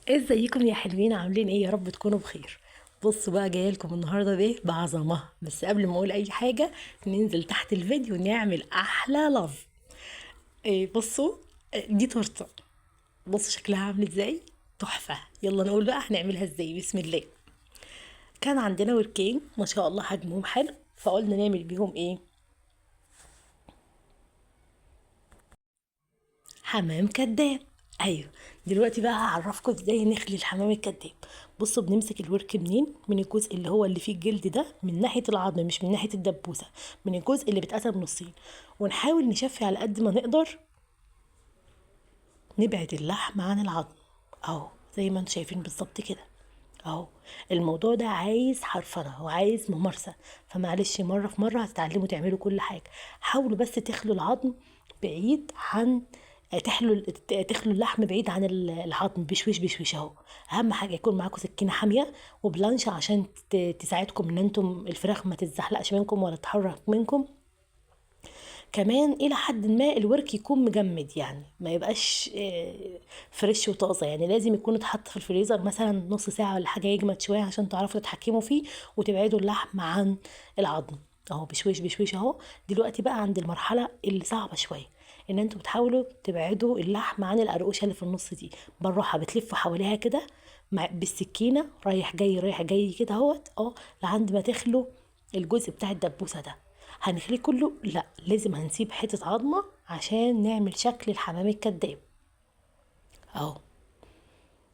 ازيكم يا حلوين؟ عاملين ايه؟ يا رب تكونوا بخير. بصوا بقى، جايه لكم النهارده بايه؟ بعظمه. بس قبل ما اقول اي حاجه، ننزل تحت الفيديو نعمل احلى لاف. إيه، بصوا. دي تورته. بصوا شكلها عامل ازاي. تحفه. يلا نقول بقى هنعملها ازاي. بسم الله. كان عندنا وركين ما شاء الله حجمهم حلو، فقلنا نعمل بيهم ايه؟ حمام كداب. ايوه. دلوقتي بقى هعرفكم ازاي نخلي الحمام الكداب. بصوا، بنمسك الورك منين؟ من الجزء اللي هو اللي فيه الجلد ده، من ناحيه العظم مش من ناحيه الدبوسه. من الجزء اللي بيتقسم نصين. ونحاول نشفي على قد ما نقدر. نبعد اللحم عن العظم. اهو. زي ما انتم شايفين بالظبط كده. اهو. الموضوع ده عايز حرفنه وعايز ممارسه. فمعلش، مره في مره هتتعلموا تعملوا كل حاجه. حاولوا بس تخلوا العظم بعيد عن تحلوا تخلوا اللحم بعيد عن العظم، بشويش بشويش اهو. اهم حاجه يكون معاكم سكينه حاميه وبلانش عشان تساعدكم ان انتم الفراخ ما تتزحلقش منكم ولا تتحرك منكم. كمان الى حد ما الورك يكون مجمد، يعني ما يبقاش فريش وطازه، يعني لازم يكون اتحط في الفريزر مثلا نص ساعه ولا حاجه يجمد شويه عشان تعرفوا تتحكموا فيه وتبعدوا اللحم عن العظم. اهو بشويش بشويش اهو. دلوقتي بقى عند المرحله اللي صعبه شويه، ان انتوا بتحاولوا تبعدوا اللحم عن القرقوشه اللي في النص دي. بالراحه بتلفوا حواليها كده بالسكينه، رايح جاي رايح جاي كده اهوت لحد ما تخلوا الجزء بتاع الدبوسه ده. هنخليه كله؟ لا، لازم هنسيب حتة عظمة عشان نعمل شكل الحمام الكداب. اهو.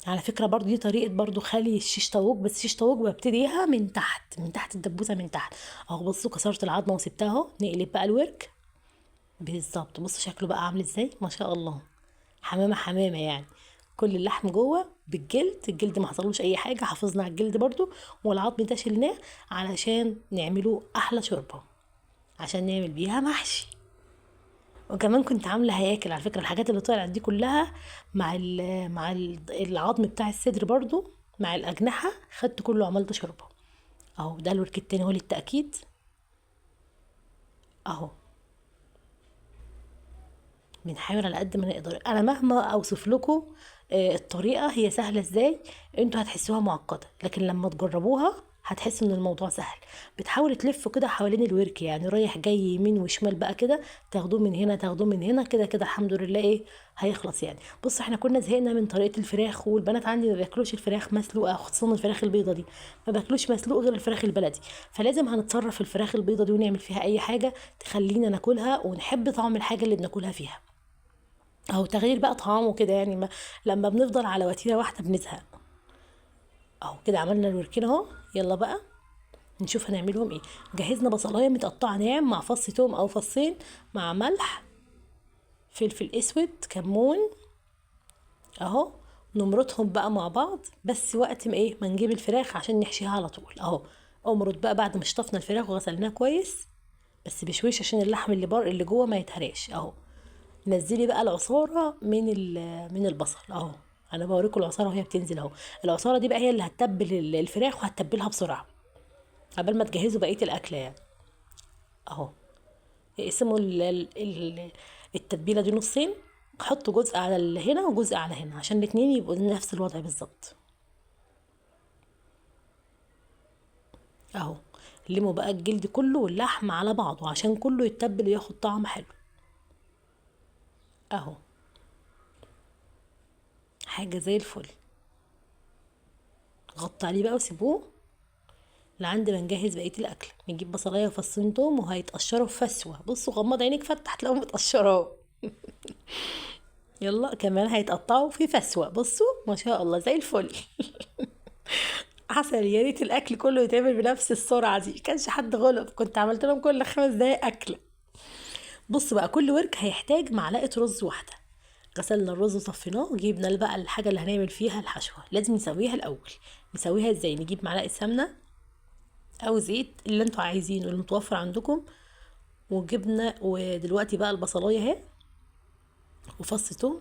على فكرة برضو دي طريقة برضو خلي الشيش طاووق، بس شيش طاووق ببتديها من تحت، من تحت الدبوسة من تحت. اهو بصوا، كسرت العظمة وسبتها اهو. نقلب بقى الورك. بالظبط. بصوا شكله بقى عامل ازاي، ما شاء الله. حمامة حمامة يعني. كل اللحم جوه بالجلد، الجلد ما حصلوش اي حاجة، حافظنا على الجلد برضو. والعظم ده شلناه علشان نعمله احلى شوربة، عشان نعمل بيها محشي. وكمان كنت عامله هياكل على فكره، الحاجات اللي طلعت دي كلها العظم بتاع الصدر برضو، مع الاجنحه خدت كله عملت شوربه. اهو ده الورك التاني هو للتاكيد. اهو. بنحاول على قد ما نقدر. انا مهما اوصف لكم الطريقه هي سهله ازاي، انتوا هتحسوها معقده، لكن لما تجربوها هتحسوا ان الموضوع سهل. بتحاول تلفوا كده حوالين الورك، يعني رايح جاي يمين وشمال بقى كده. تاخدوه من هنا تاخدوه من هنا، كده كده الحمد لله ايه هيخلص يعني. بص، احنا كنا زهقنا من طريقه الفراخ، والبنات عندي ما بياكلوش الفراخ مسلوقه، خصوصا الفراخ البيضه دي. ما بياكلوش مسلوق غير الفراخ البلدي. فلازم هنتصرف في الفراخ البيضه دي ونعمل فيها اي حاجه تخلينا ناكلها ونحب طعم الحاجه اللي بناكلها فيها. اهو تغيير بقى طعام وكده يعني، ما لما بنفضل على وتيره واحده بنزهق. اهو كده عملنا الوركين اهو. يلا بقى نشوف هنعملهم ايه. جهزنا بصلايه متقطعه ناعم مع فص توم او فصين، مع ملح، فلفل اسود، كمون. اهو. نمرطهم بقى مع بعض، بس وقت ما نجيب الفراخ عشان نحشيها على طول اهو. امرط بقى بعد ما شطفنا الفراخ وغسلناها كويس، بس بشويش عشان اللحم اللي جوه ما يتهراش اهو. نزلي بقى العصاره من البصل اهو. انا بوريكم العصاره وهي بتنزل اهو. العصاره دي بقى هي اللي هتتبل الفراخ وهتتبلها بسرعه قبل ما تجهزوا بقيه الاكله يعني. اهو. اقسموا التتبيله دي نصين. حطوا جزء على هنا وجزء على هنا عشان الاتنين يبقوا نفس الوضع بالظبط. اهو. لموا بقى الجلد كله واللحم على بعضه عشان كله يتبل وياخد طعم حلو. اهو. حاجه زي الفل. غطوا عليه بقى وسيبوه لعند ما نجهز بقيه الاكل. نجيب بصلايه وفصين توم وهيتقشروا في فسوه. بصوا، غمض عينيك فتح تلاقيهم متقشروا. يلا كمان هيتقطعوا في فسوه. بصوا ما شاء الله زي الفل. عسل. يا ريت الاكل كله يتعمل بنفس السرعه دي، كانش حد غلب كنت عملت لهم كل 5 دقايق اكله. بص بقى، كل ورك هيحتاج معلقه رز واحده. غسلنا الرز وصفيناه، جبنا بقى الحاجه اللي هنعمل فيها الحشوه. لازم نسويها الاول. نسويها ازاي؟ نجيب معلقه سمنه او زيت اللي انتوا عايزينه، اللي متوفر عندكم. وجبنا، ودلوقتي بقى البصلايه اهي وفص توم.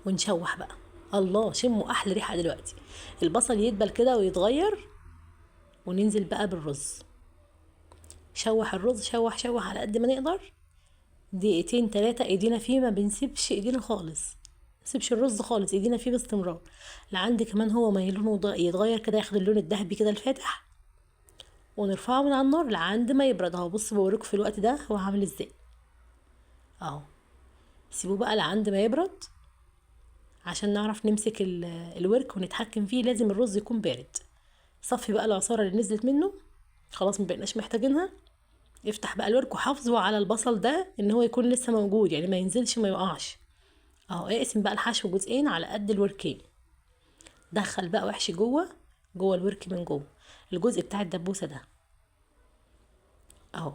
ونشوح بقى. الله، شموا احلى ريحه دلوقتي. البصل يدبل كده ويتغير، وننزل بقى بالرز. شوح الرز، شوح على قد ما نقدر. دقيقتين 3 ايدينا فيه، ما بنسيبش ايدينا خالص. نسيبش الرز خالص، ايدينا فيه باستمرار. لعند كمان هو ما لونه يتغير كده، ياخد اللون الذهبي كده الفاتح، ونرفعه من على النار لعند ما يبرد اهو. بص بوريكم في الوقت ده هو عامل ازاي اهو. سيبوه بقى لعند ما يبرد عشان نعرف نمسك الورك ونتحكم فيه. لازم الرز يكون بارد. صفي بقى العصارة اللي نزلت منه، خلاص مبقناش محتاجينها. افتح بقى الورك وحافظوا على البصل ده ان هو يكون لسه موجود، يعني ما ينزلش ما يقعش اهو. اقسم بقى الحشو جزئين على قد الوركين. دخل بقى وحشي جوه الورك من جوه، الجزء بتاع الدبوسه ده اهو.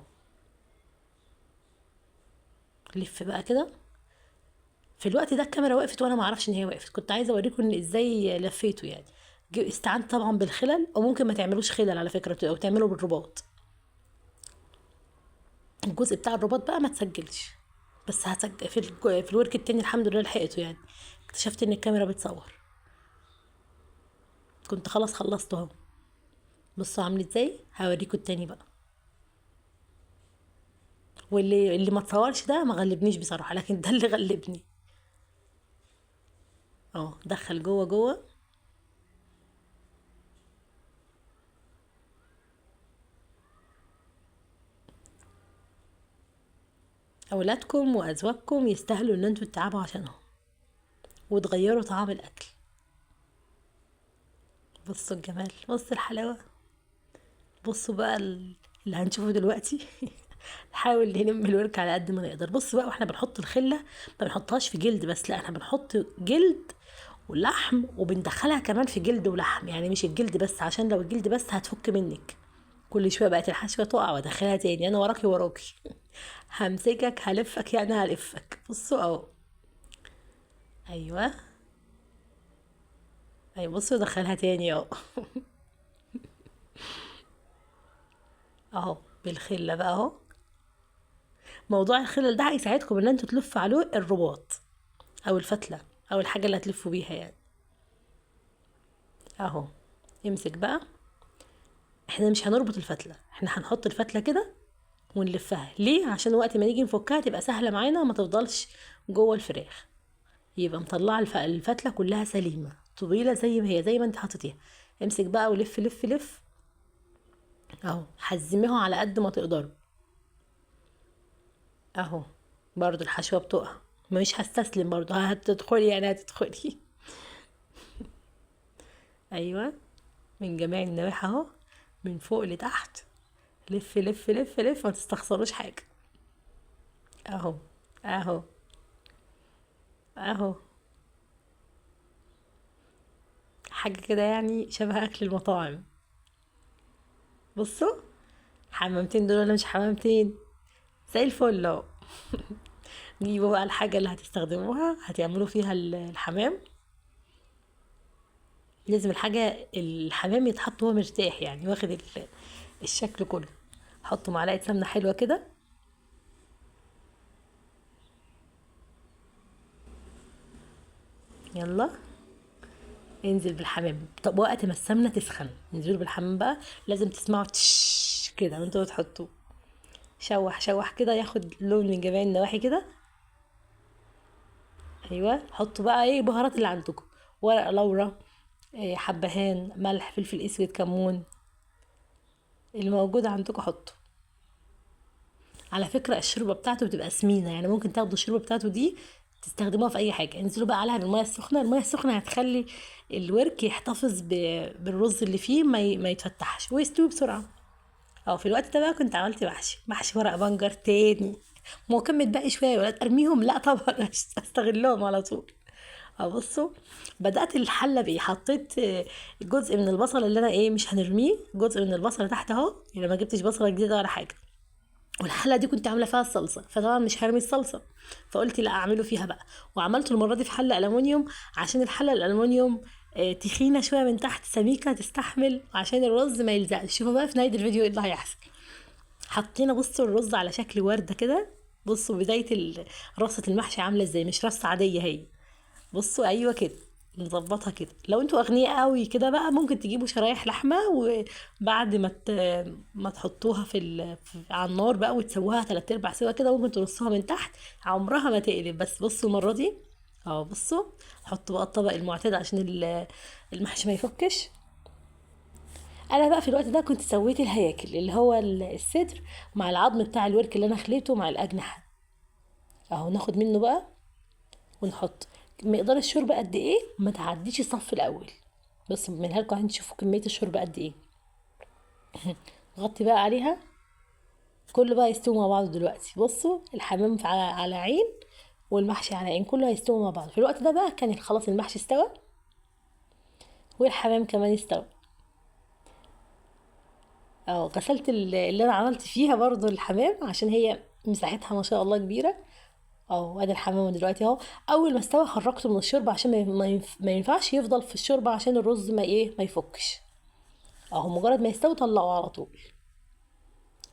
لف بقى كده. في الوقت ده الكاميرا وقفت وانا ما اعرفش ان هي وقفت، كنت عايزه اوريكم ان ازاي لفيته يعني. استعنت طبعا بالخلل، او ممكن ما تعملوش خلل على فكره، او تعملوا بالرباط. الجزء بتاع الرباط بقى ما تسجلش، بس هسجل في الورك التاني الحمد لله لحقته يعني. اكتشفت ان الكاميرا بتصور، كنت خلاص خلصته اهو. بصوا عامل ازاي، هوريكم التاني بقى. واللي ما تصورش ده ما غلبنيش بصراحه، لكن ده اللي غلبني. اه دخل جوه. اولادكم وازواجكم يستاهلوا ان انتوا تتعبوا عشانهم وتغيروا طعام الاكل. بصوا الجمال، بصوا الحلاوه. بصوا بقى اللي هنشوفه دلوقتي. نحاول نلم الورك على قد ما نقدر. بصوا بقى، واحنا بنحط الخله ما بنحطهاش في جلد بس، لا احنا بنحط جلد ولحم، وبندخلها كمان في جلد ولحم، يعني مش الجلد بس، عشان لو الجلد بس هتفك منك. كل شويه بقت الحشوه تقع وادخلها تاني، انا وراكي. همسكك هلفك يعني هلفك. بصوا اهو. ايوه. ايوه بصوا دخلها تاني اهو. اهو بالخله بقى اهو. موضوع الخلل ده هيساعدكم ان انتوا تلفوا عليه الرباط او الفتله او الحاجه اللي هتلفوا بيها يعني اهو. امسك بقى. احنا مش هنربط الفتله، احنا هنحط الفتله كده ونلفها. ليه؟ عشان وقت ما نيجي نفكها تبقى سهله معانا وما تفضلش جوه الفراخ، يبقى مطلعه الفتله كلها سليمه طويله زي ما هي، زي ما انت حاططيها. امسك بقى ولف لف لف اهو. حزميها على قد ما تقدروا اهو. برضو الحشوه بتقع، مش هستسلم برضو، هتدخلي يعني هتدخلي. ايوه. من جميع النواحي اهو، من فوق لتحت. لف لف لف لف، ما تستخسروش حاجه اهو. اهو. اهو. حاجه كده يعني شبه اكل المطاعم. بصوا، حمامتين دول ولا مش حمامتين؟ زي الفل اهو. جيبوا بقى الحاجه اللي هتستخدموها هتعملوا فيها الحمام. لازم الحمام يتحط وهو مرتاح، يعني واخد الشكل كله. حطوا معلقه سمنه حلوه كده. يلا انزل بالحمام. طب وقت ما السمنه تسخن انزلوا بالحمام بقى. لازم تسمعوا تش كده وانتوا بتحطوه. شوح شوح كده ياخد لون من جميع النواحي كده. ايوه. حطوا بقى ايه البهارات اللي عندكم. ورق لورا، إيه، حبهان، ملح، فلفل اسود، كمون، اللي موجود عندكم حطوا. على فكرة الشوربة بتاعته بتبقى سمينة، يعني ممكن تاخدوا الشوربة بتاعته دي تستخدموها في اي حاجة. انزلوا بقى عليها بالمية السخنة. المية السخنة هتخلي الورك يحتفظ بالرز اللي فيه، ما يتفتحش ويستوي بسرعة. اه في الوقت ده بقى كنت عملت محشي ورق بنجر تاني. ما هو كان متبقي شوية ولا ارميهم؟ لا طبعا. استغلهم على طول. بصوا، بدأت الحلة بإيه؟ حطيت جزء من البصل اللي أنا إيه مش هنرميه، جزء من البصل تحت أهو، يعني ما جبتش بصلة جديدة ولا حاجة. والحلة دي كنت عاملة فيها الصلصة، فطبعا مش هرمي الصلصة، فقلت لا أعمله فيها بقى. وعملته المرة دي في حلة ألمونيوم، عشان الحلة الألمونيوم تخينة شوية من تحت، سميكة تستحمل، عشان الرز ما يلزقش. شوفوا بقى في نهاية الفيديو ايه اللي هيحصل. حطينا بصوا الرز على شكل وردة كده. بصوا بداية رصة المحشي عاملة ازاي، مش رصة عادية هي. بصوا ايوه كده. نظبطها كده. لو انتوا اغنياء قوي كده بقى ممكن تجيبوا شرايح لحمه، وبعد ما تحطوها على النار بقى وتسووها تلات ارباع سوا كده، ممكن ترصوها من تحت، عمرها ما تقلب. بس بصوا المره دي اهو بصوا. حط بقى الطبق المعتاد عشان المحشي ما يفكش. انا بقى في الوقت ده كنت سويت الهياكل اللي هو الصدر مع العظم بتاع الورك اللي انا خليته مع الاجنحه. اهو ناخد منه بقى ونحط مقدار الشوربه قد ايه، ما تعديش الصف الاول. بص منها لكم عشان تشوفوا كميه الشوربه قد ايه. غطي بقى عليها. كله بقى يستوي مع بعض دلوقتي. بصوا الحمام على عين والمحشي على عين، كله هيستوي مع بعض في الوقت ده. بقى كان خلاص المحشي استوى والحمام كمان استوى. اه غسلت اللي انا عملت فيها برضو الحمام عشان هي مساحتها ما شاء الله كبيره. اه ادي الحمام دلوقتي اهو. اول ما استوى خرجته من الشوربه عشان ما ينفعش يفضل في الشوربه عشان الرز ما يفكش. اهو مجرد ما يستوي طلعه على طول.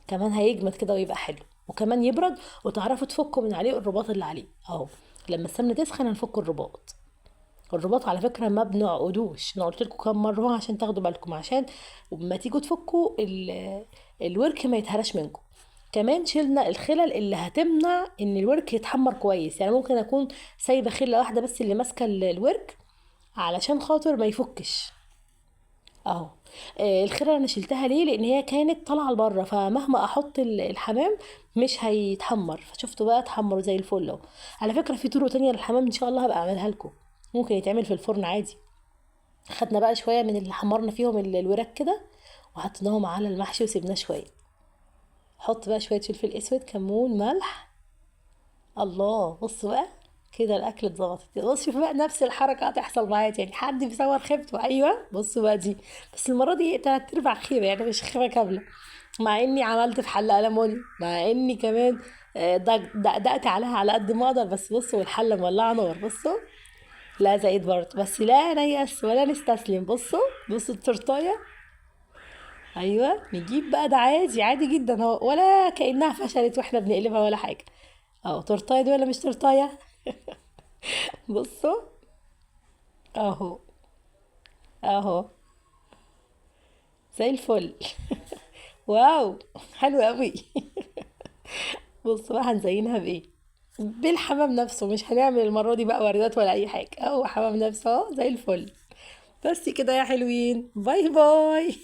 كمان هيجمد كده ويبقى حلو، وكمان يبرد وتعرفوا تفكوا من عليه الرباط اللي عليه اهو. لما السمنه تسخن هنفك الرباط. الرباط على فكره ما بنعقدوش، انا قلت لكم كام مره عشان تاخدوا بالكم، عشان لما تيجوا تفكوا الورك ما يتهرش منكم. كمان شلنا الخلل اللي هتمنع ان الورك يتحمر كويس. يعني ممكن اكون سايبه خله واحده بس اللي ماسكه الورك علشان خاطر ما يفكش اهو. الخيره انا شلتها ليه؟ لان هي كانت طالعه لبره، فمهما احط الحمام مش هيتحمر. فشفتوا بقى اتحمروا زي الفل اهو. على فكره في طرق تانية للحمام ان شاء الله هبقى اعملها لكم، ممكن يتعمل في الفرن عادي. خدنا بقى شويه من اللي حمرنا فيهم الوراك كده وحطيناهم على المحشي وسيبناه شويه. حط بقى شويه فلفل اسود، كمون، ملح. الله بصوا بقى كده الاكل اتظبطت. بص شوف بقى نفس الحركه هتحصل معايا تاني. حد بيصور خيبته؟ ايوه بصوا بقى دي. بس المره دي تلات ارباع خيبه يعني مش خيبه كامله. مع اني عملت في حله ألموني، مع اني كمان دقدقت عليها على قد ما اقدر. بس بصوا والحله مولعه نار. بصوا لا زايد برضه، بس لا نيأس ولا نستسلم. بصوا بصوا التورتايه. ايوه نجيب بقى ده عادي عادي جدا اهو، ولا كأنها فشلت واحنا بنقلبها ولا حاجه. اهو تورتايه دي ولا مش تورتايه؟ بصوا اهو. اهو زي الفل. واو حلو قوي. بصوا بقى هنزينها بايه؟ بالحمام نفسه. مش هنعمل المرة دي بقى وردات ولا اي حاجة، اهو حمام نفسه اهو زي الفل. بس كده يا حلوين، باي باي.